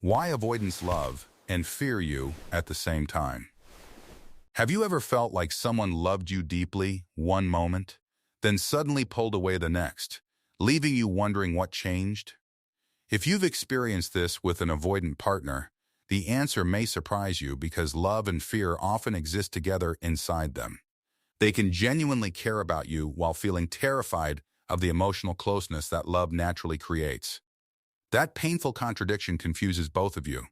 Why avoidants love and fear you at the same time? Have you ever felt like someone loved you deeply one moment, then suddenly pulled away the next, leaving you wondering what changed? If you've experienced this with an avoidant partner, the answer may surprise you because love and fear often exist together inside them. They can genuinely care about you while feeling terrified of the emotional closeness that love naturally creates. That painful contradiction confuses both of you,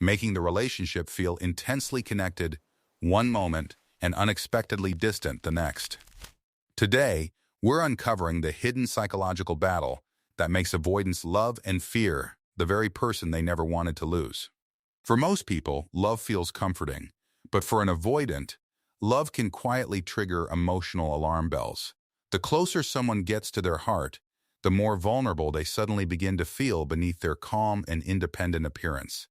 making the relationship feel intensely connected one moment and unexpectedly distant the next. Today, we're uncovering the hidden psychological battle that makes avoidants love and fear the very person they never wanted to lose. For most people, love feels comforting, but for an avoidant, love can quietly trigger emotional alarm bells. The closer someone gets to their heart, the more vulnerable they suddenly begin to feel beneath their calm and independent appearance.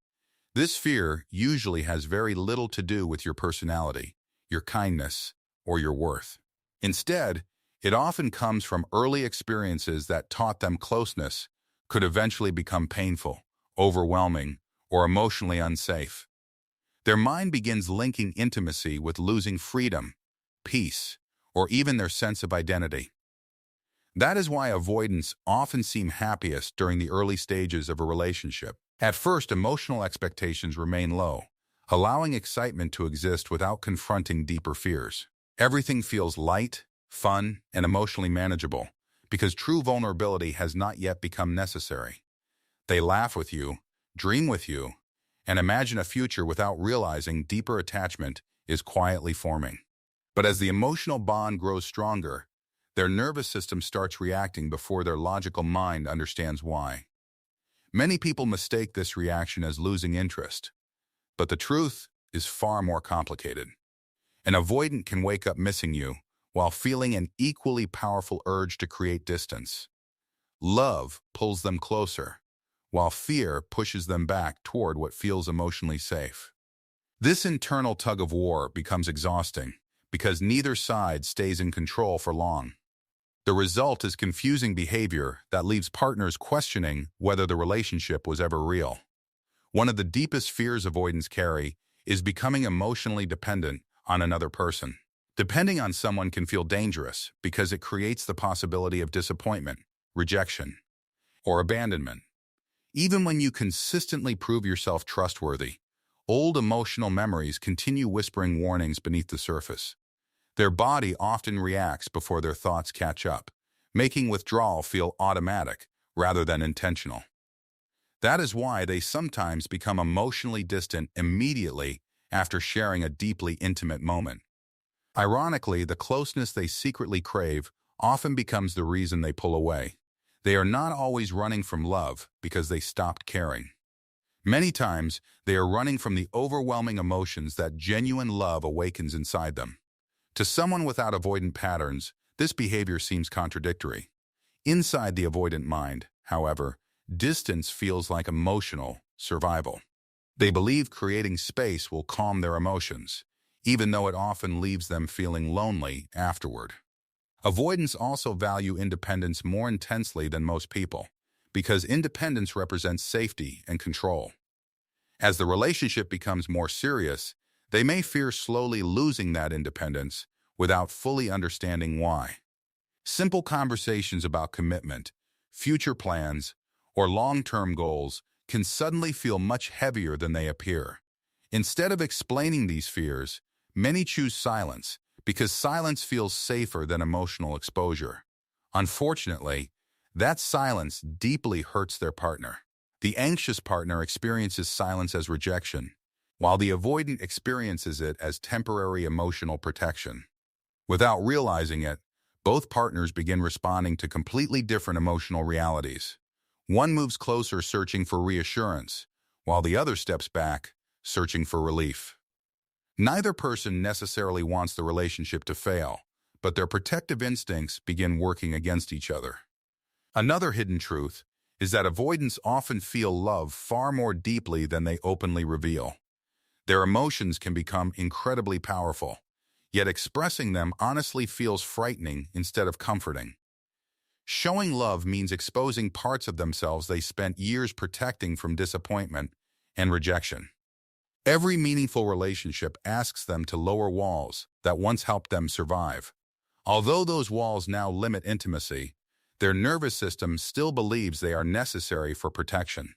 This fear usually has very little to do with your personality, your kindness, or your worth. Instead, it often comes from early experiences that taught them closeness could eventually become painful, overwhelming, or emotionally unsafe. Their mind begins linking intimacy with losing freedom, peace, or even their sense of identity. That is why avoidants often seem happiest during the early stages of a relationship. At first, emotional expectations remain low, allowing excitement to exist without confronting deeper fears. Everything feels light, fun, and emotionally manageable because true vulnerability has not yet become necessary. They laugh with you, dream with you, and imagine a future without realizing deeper attachment is quietly forming. But as the emotional bond grows stronger, their nervous system starts reacting before their logical mind understands why. Many people mistake this reaction as losing interest, but the truth is far more complicated. An avoidant can wake up missing you while feeling an equally powerful urge to create distance. Love pulls them closer, while fear pushes them back toward what feels emotionally safe. This internal tug-of-war becomes exhausting because neither side stays in control for long. The result is confusing behavior that leaves partners questioning whether the relationship was ever real. One of the deepest fears avoidants carry is becoming emotionally dependent on another person. Depending on someone can feel dangerous because it creates the possibility of disappointment, rejection, or abandonment. Even when you consistently prove yourself trustworthy, old emotional memories continue whispering warnings beneath the surface. Their body often reacts before their thoughts catch up, making withdrawal feel automatic rather than intentional. That is why they sometimes become emotionally distant immediately after sharing a deeply intimate moment. Ironically, the closeness they secretly crave often becomes the reason they pull away. They are not always running from love because they stopped caring. Many times, they are running from the overwhelming emotions that genuine love awakens inside them. To someone without avoidant patterns, this behavior seems contradictory. Inside the avoidant mind, however, distance feels like emotional survival. They believe creating space will calm their emotions, even though it often leaves them feeling lonely afterward. Avoidants also value independence more intensely than most people, because independence represents safety and control. As the relationship becomes more serious, they may fear slowly losing that independence without fully understanding why. Simple conversations about commitment, future plans, or long-term goals can suddenly feel much heavier than they appear. Instead of explaining these fears, many choose silence because silence feels safer than emotional exposure. Unfortunately, that silence deeply hurts their partner. The anxious partner experiences silence as rejection, while the avoidant experiences it as temporary emotional protection. Without realizing it, both partners begin responding to completely different emotional realities. One moves closer searching for reassurance, while the other steps back, searching for relief. Neither person necessarily wants the relationship to fail, but their protective instincts begin working against each other. Another hidden truth is that avoidants often feel love far more deeply than they openly reveal. Their emotions can become incredibly powerful, yet expressing them honestly feels frightening instead of comforting. Showing love means exposing parts of themselves they spent years protecting from disappointment, and rejection. Every meaningful relationship asks them to lower walls that once helped them survive. Although those walls now limit intimacy, their nervous system still believes they are necessary for protection.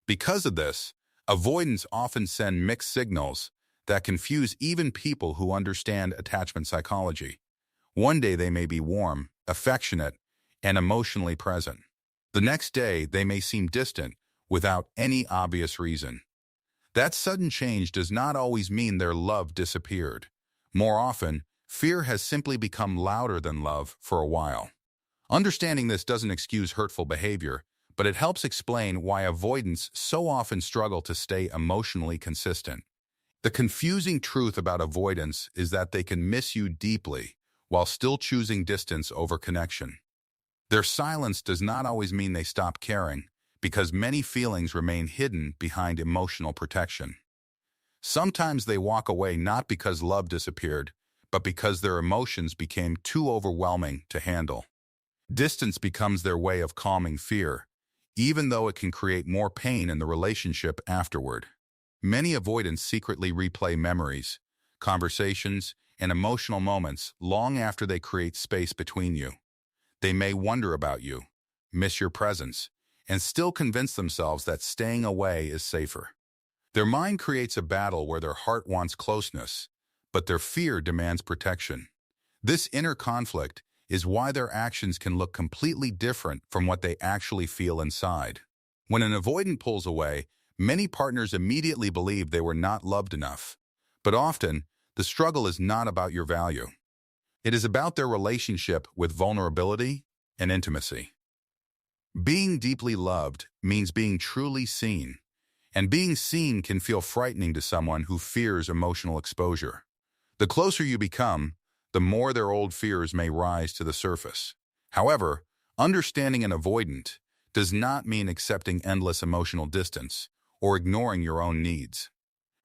Because of this, avoidants often send mixed signals that confuse even people who understand attachment psychology. One day they may be warm, affectionate, and emotionally present. The next day they may seem distant without any obvious reason. That sudden change does not always mean their love disappeared. More often, fear has simply become louder than love for a while. Understanding this doesn't excuse hurtful behavior, but it helps explain why avoidants so often struggle to stay emotionally consistent. The confusing truth about avoidance is that they can miss you deeply while still choosing distance over connection. Their silence does not always mean they stop caring, because many feelings remain hidden behind emotional protection. Sometimes they walk away not because love disappeared, but because their emotions became too overwhelming to handle. Distance becomes their way of calming fear, even though it can create more pain in the relationship afterward. Many avoidants secretly replay memories, conversations, and emotional moments long after they create space between you. They may wonder about you, miss your presence, and still convince themselves that staying away is safer. Their mind creates a battle where their heart wants closeness, but their fear demands protection. This inner conflict is why their actions can look completely different from what they actually feel inside. When an avoidant pulls away, many partners immediately believe they were not loved enough. But often, the struggle is not about your value. It is about their relationship with vulnerability and intimacy. Being deeply loved means being truly seen, and being seen can feel frightening to someone who fears emotional exposure. The closer you become, the more their old fears may rise to the surface. However, understanding an avoidant does not mean accepting endless emotional distance or ignoring your own needs.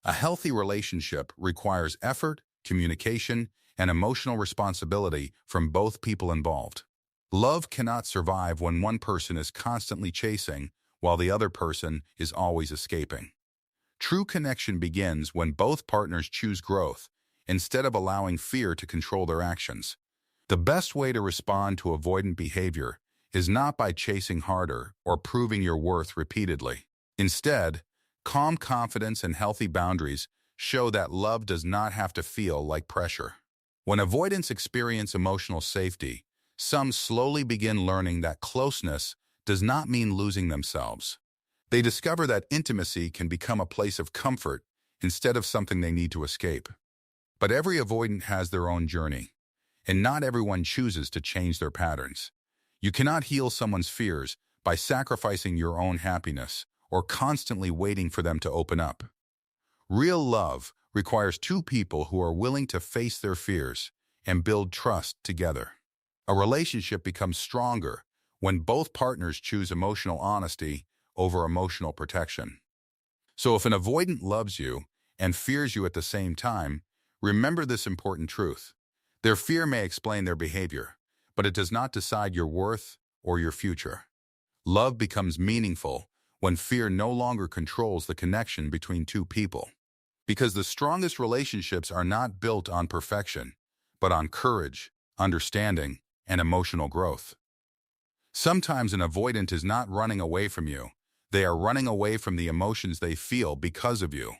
A healthy relationship requires effort, communication, and emotional responsibility from both people involved. Love cannot survive when one person is constantly chasing while the other person is always escaping. True connection begins when both partners choose growth instead of allowing fear to control their actions. The best way to respond to avoidant behavior is not by chasing harder or proving your worth repeatedly. Instead, calm confidence and healthy boundaries show that love does not have to feel like pressure. When avoidants experience emotional safety, some slowly begin learning that closeness does not mean losing themselves. They discover that intimacy can become a place of comfort instead of something they need to escape. But every avoidant has their own journey, and not everyone chooses to change their patterns. You cannot heal someone's fears by sacrificing your own happiness or constantly waiting for them to open up. Real love requires two people who are willing to face their fears and build trust together. A relationship becomes stronger when both partners choose emotional honesty over emotional protection. So if an avoidant loves you and fears you at the same time, remember this important truth. Their fear may explain their behavior, but it does not decide your worth or your future. Love becomes meaningful when fear no longer controls the connection between two people. Because the strongest relationships are not built on perfection, but on courage, understanding, and emotional growth. Sometimes an avoidant is not running away from you. They are running away from the emotions they feel because of you.